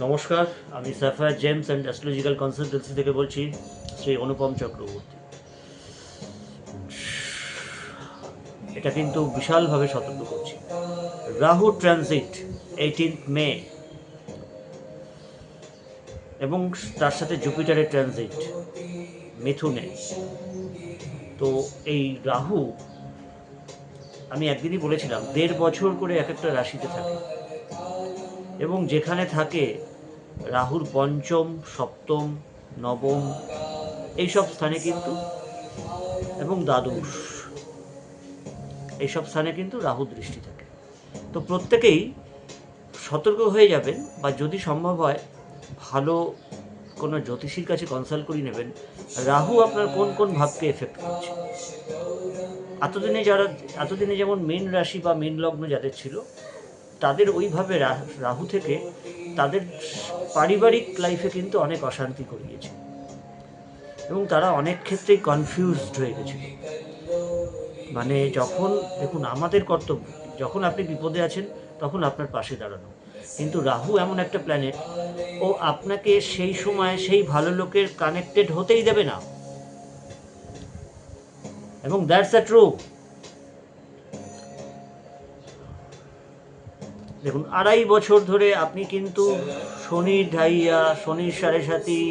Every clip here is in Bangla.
নমস্কার, আমি Sapphire James and astrological consultancy থেকে বলছি, শ্রী অনুপম চক্রবর্তী। এটা কিন্তু বিশালভাবে সতর্ক করছি। রাহু ট্রানজিট 18 মে এবং তার সাথে জুপিটারের ট্রানজিট মিথুনে। তো এই রাহু, আমি একদিনই বলেছিলাম, 1.5 বছর করে এক একটা রাশিতে থাকে এবং যেখানে থাকে রাহুর পঞ্চম, সপ্তম, নবম এইসব স্থানে কিন্তু, এবং দ্বাদশ এইসব স্থানে কিন্তু রাহু দৃষ্টি থাকে। তো প্রত্যেকেই সতর্ক হয়ে যাবেন, বা যদি সম্ভব হয় ভালো কোনো জ্যোতিষীর কাছে কনসাল্ট করে নেবেন রাহু আপনার কোন কোন ভাবকে এফেক্ট করছে। এতদিনে যেমন মীন রাশি বা মীন লগ্ন যাদের ছিল, তাদের ওইভাবে রাহু থেকে তাদের পারিবারিক লাইফে কিন্তু অনেক অশান্তি করিয়েছে এবং তারা অনেক ক্ষেত্রেই কনফিউজড হয়ে গেছিল। মানে যখন, দেখুন, আমাদের কর্তব্য, যখন আপনি বিপদে আছেন তখন আপনার পাশে দাঁড়ানো, কিন্তু রাহু এমন একটা প্ল্যানেট, ও আপনাকে সেই সময় সেই ভালো লোকের কানেক্টেড হতেই দেবে না, এবং দ্যাটস দ্য ট্রু। দেখুন, 2.5 বছর ধরে আপনি কিন্তু শনির ঢাইয়া, শনির সাড়ে সাথী,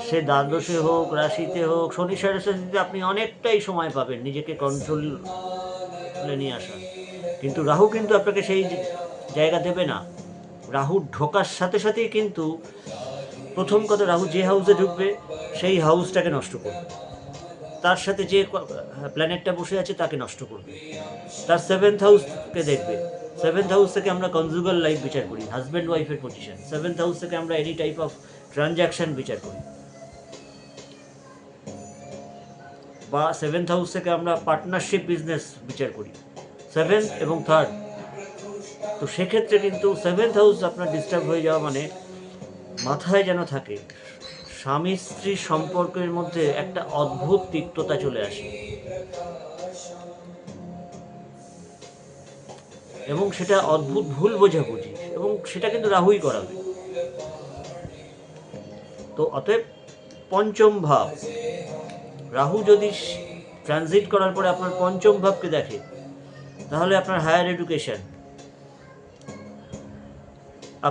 সে দ্বাদশে হোক, রাশিতে হোক, শনির সাড়ে সাথীতে আপনি অনেকটাই সময় পাবেন নিজেকে কন্ট্রোলে নিয়ে আসা, কিন্তু রাহু কিন্তু আপনাকে সেই জায়গা দেবে না। রাহু ঢোকার সাথে সাথেই কিন্তু প্রথম কথা, রাহু যে হাউসে ঢুকবে সেই হাউসটাকে নষ্ট করবে, তার সাথে যে প্ল্যানেটটা বসে আছে তাকে নষ্ট করবে, তার 7th হাউসকে দেখবে। 7th হাউস থেকে আমরা কনজুগাল লাইফ বিচার করি, হাজব্যান্ড ওয়াইফের পজিশন। 7th হাউস থেকে আমরা এনি টাইপ অফ ট্রানজ্যাকশন বিচার করি, বা 7th হাউস থেকে আমরা পার্টনারশিপ বিজনেস বিচার করি, 7th এবং 3rd। তো সেক্ষেত্রে কিন্তু 7th হাউস আপনার ডিস্টার্ব হয়ে যাওয়া মানে মাথায় যেন থাকে, স্বামী স্ত্রীর সম্পর্কের মধ্যে একটা অদ্ভুত তিক্ততা চলে আসে, এবং সেটা অদ্ভুত ভুল বোঝাবুঝি, এবং সেটা কিন্তু রাহুই করাবে। তো অতএব পঞ্চম ভাব, রাহু যদি ট্রানজিট করার পরে আপনার পঞ্চম ভাবকে দেখে, তাহলে আপনার হায়ার এডুকেশন,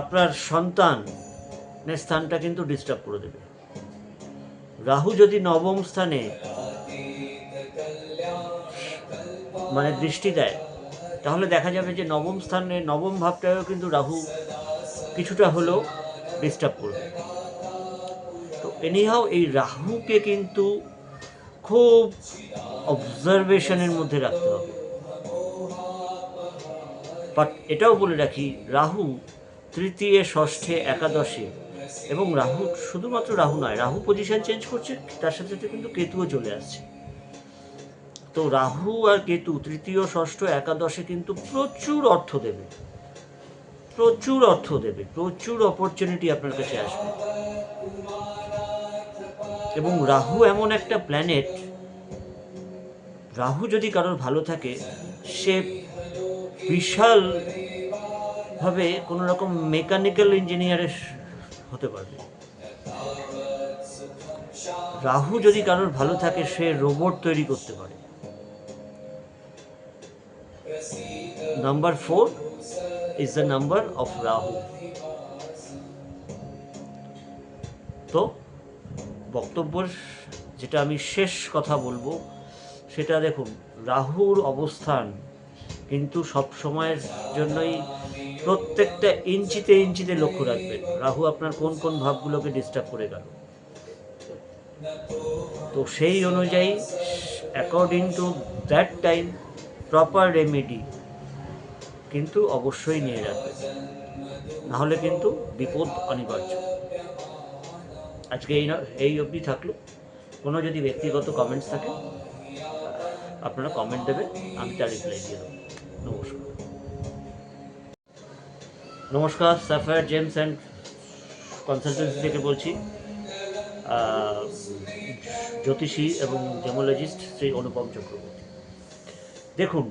আপনার সন্তানের স্থানটা কিন্তু ডিস্টার্ব করে দেবে। রাহু যদি নবম স্থানে মানে দৃষ্টি দেয়, তাহলে দেখা যাবে যে নবম স্থানে, নবম ভাবটাও কিন্তু রাহু কিছুটা হলেও ডিস্টার্ব করবে। তো এনিহাও এই রাহুকে কিন্তু খুব অবজারভেশনের মধ্যে রাখতে হবে। বাট এটাও বলে রাখি, রাহু তৃতীয়, ষষ্ঠে, একাদশে, এবং রাহু শুধুমাত্র রাহু নয়, রাহু পজিশন চেঞ্জ করছে, তার সাথে সাথে কিন্তু কেতুও চলে আসছে। তো রাহু আর কেতু তৃতীয়, ষষ্ঠ, একাদশে কিন্তু প্রচুর অর্থ দেবে, প্রচুর অর্থ দেবে, প্রচুর অপরচুনিটি আপনার কাছে আসবে। এবং রাহু এমন একটা প্ল্যানেট, রাহু যদি কারোর ভালো থাকে, সে বিশাল ভাবে কোনো রকম মেকানিক্যাল ইঞ্জিনিয়ারের হতে পারবে। রাহু যদি কারোর ভালো থাকে, সে রোবট তৈরি করতে পারে। Number 4 is the number of Rahu. তো বক্তব্যের যেটা আমি শেষ কথা বলবো, সেটা দেখুন, রাহুর অবস্থান কিন্তু সব সময়ের জন্যই প্রত্যেকটা ইঞ্চিতে ইঞ্চিতে লক্ষ্য রাখবেন রাহু আপনার কোন কোন ভাবগুলোকে ডিস্টার্ব করে গেল। তো সেই অনুযায়ী, according to that time, proper remedy কিন্তু অবশ্যই নিয়ে রাখবেন, নাহলে কিন্তু বিপদ অনিবার্য। আজকে এই অবধি থাকলো। কোনো যদি ব্যক্তিগত কমেন্টস থাকে, আপনারা কমেন্ট দেবেন, আমি তার রিপ্লাই দিয়ে দেবো। নমস্কার। নমস্কার, সাফায়ার জেমস অ্যান্ড কনসালটেন্সি থেকে বলছি, জ্যোতিষী এবং জেমোলজিস্ট শ্রী অনুপম চক্রবর্তী। দেখুন,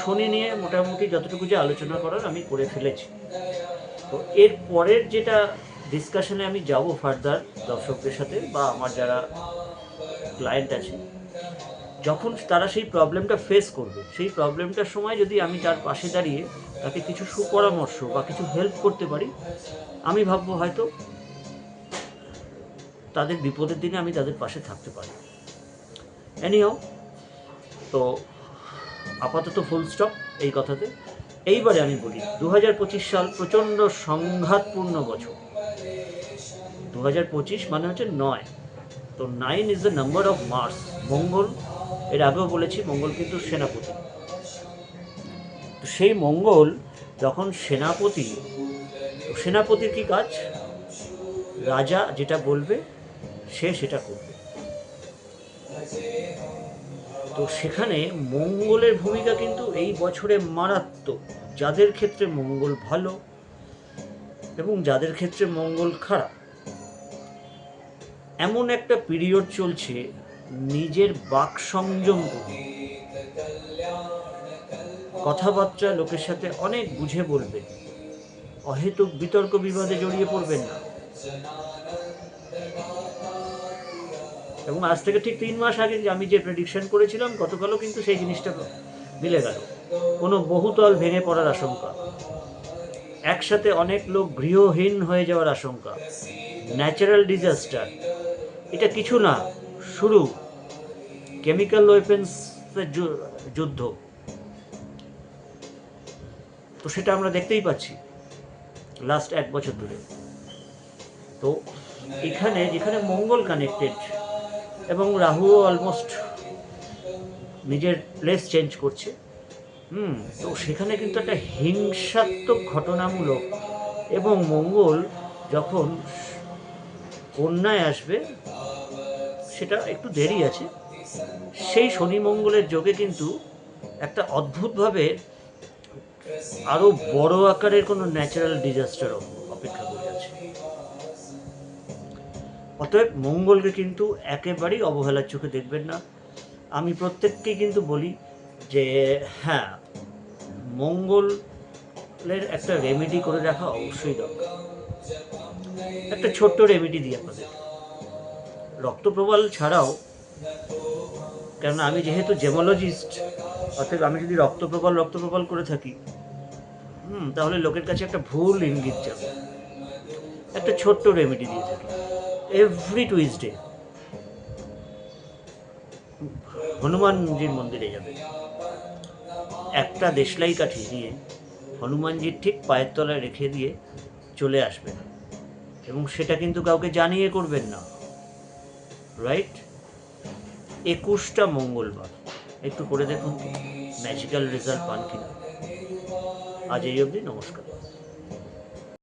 শনি নিয়ে মোটামুটি যতটুকু যে আলোচনা করার আমি করে ফেলেছি। তো এর পরের যেটা ডিসকাশনে আমি যাব ফার্দার দর্শকদের সাথে বা আমার যারা ক্লায়েন্ট আছে, যখন তারা সেই প্রবলেমটা ফেস করবে, সেই প্রবলেমটার সময় যদি আমি তার পাশে দাঁড়িয়ে তাকে কিছু সুপরামর্শ বা কিছু হেল্প করতে পারি, আমি ভাববো হয়তো তাদের বিপদের দিনে আমি তাদের পাশে থাকতে পারি। এনিহাও, তো আপাতত ফুল স্টপ এই কথাতে। এইবারে আমি বলি 2025 সাল প্রচণ্ড সংঘাতপূর্ণ বছর। 2025 মানে হচ্ছে 9, তো 9 is the number of Mars. মঙ্গল, এর আগেও বলেছি, মঙ্গল কিন্তু সেনাপতি। তো সেই মঙ্গল যখন সেনাপতি, তো সেনাপতির কি কাজ? রাজা যেটা বলবে সে সেটা করবে। তো সেখানে মঙ্গলের ভূমিকা কিন্তু এই বছরে মারাত্মক। যাদের ক্ষেত্রে মঙ্গল ভালো এবং যাদের ক্ষেত্রে মঙ্গল খারাপ, এমন একটা পিরিয়ড চলছে, নিজের বাক সংযম করুন, কথাবার্তা লোকের সাথে অনেক বুঝে বলবেন, অহেতুক বিতর্ক বিবাদে জড়িয়ে পড়বেন না। এবং আজ থেকে ঠিক 3 মাস আগে আমি যে প্রেডিকশন করেছিলাম গতকালও কিন্তু সেই জিনিসটা মিলে গেল। কোনো বহুতল ভেঙে পড়ার আশঙ্কা, একসাথে অনেক লোক গৃহহীন হয়ে যাওয়ার আশঙ্কা, ন্যাচারাল ডিজাস্টার, এটা কিছু না, শুরু কেমিক্যাল ওয়েপেন্সের যুদ্ধ। তো সেটা আমরা দেখতেই পাচ্ছি লাস্ট 1 বছর ধরে। তো এখানে যেখানে মঙ্গল কানেক্টেড এবং রাহুও অলমোস্ট নিজের প্লেস চেঞ্জ করছে, তো সেখানে কিন্তু একটা হিংসাত্মক ঘটনামূলক, এবং মঙ্গল যখন কন্যায় আসবে সেটা একটু দেরি আছে, সেই শনি মঙ্গলের যোগে কিন্তু একটা অদ্ভুতভাবে আরও বড় আকারের কোনো ন্যাচারাল ডিজাস্টার অপেক্ষা করে আছে। অতএব মঙ্গলকে কিন্তু একেবারেই অবহেলার চোখে দেখবেন না। আমি প্রত্যেককে কিন্তু বলি যে হ্যাঁ, মঙ্গলের একটা রেমেডি করে রাখা অবশ্যই দরকার। একটা ছোট্ট রেমেডি দিই আপনাদের। রক্তপ্রবাল ছাড়াও, কেননা আমি যেহেতু জেমোলজিস্ট, অর্থাৎ আমি যদি রক্তপ্রবাল করে থাকি, তাহলে লোকের কাছে একটা ভুল ইঙ্গিত যাবে। একটা ছোট্ট রেমেডি দিয়ে থাকি। এভরি টুইসডে হনুমানজির মন্দিরে যাবে, একটা দেশলাই কাঠি নিয়ে হনুমানজির ঠিক পায়ের তলায় রেখে দিয়ে চলে আসবেন, এবং সেটা কিন্তু কাউকে জানিয়ে করবেন না, রাইট? 21টা মঙ্গলবার একটু করে দেখুন তো ম্যাজিক্যাল রেজাল্ট পান কিনা। আজ এই অবধি, নমস্কার।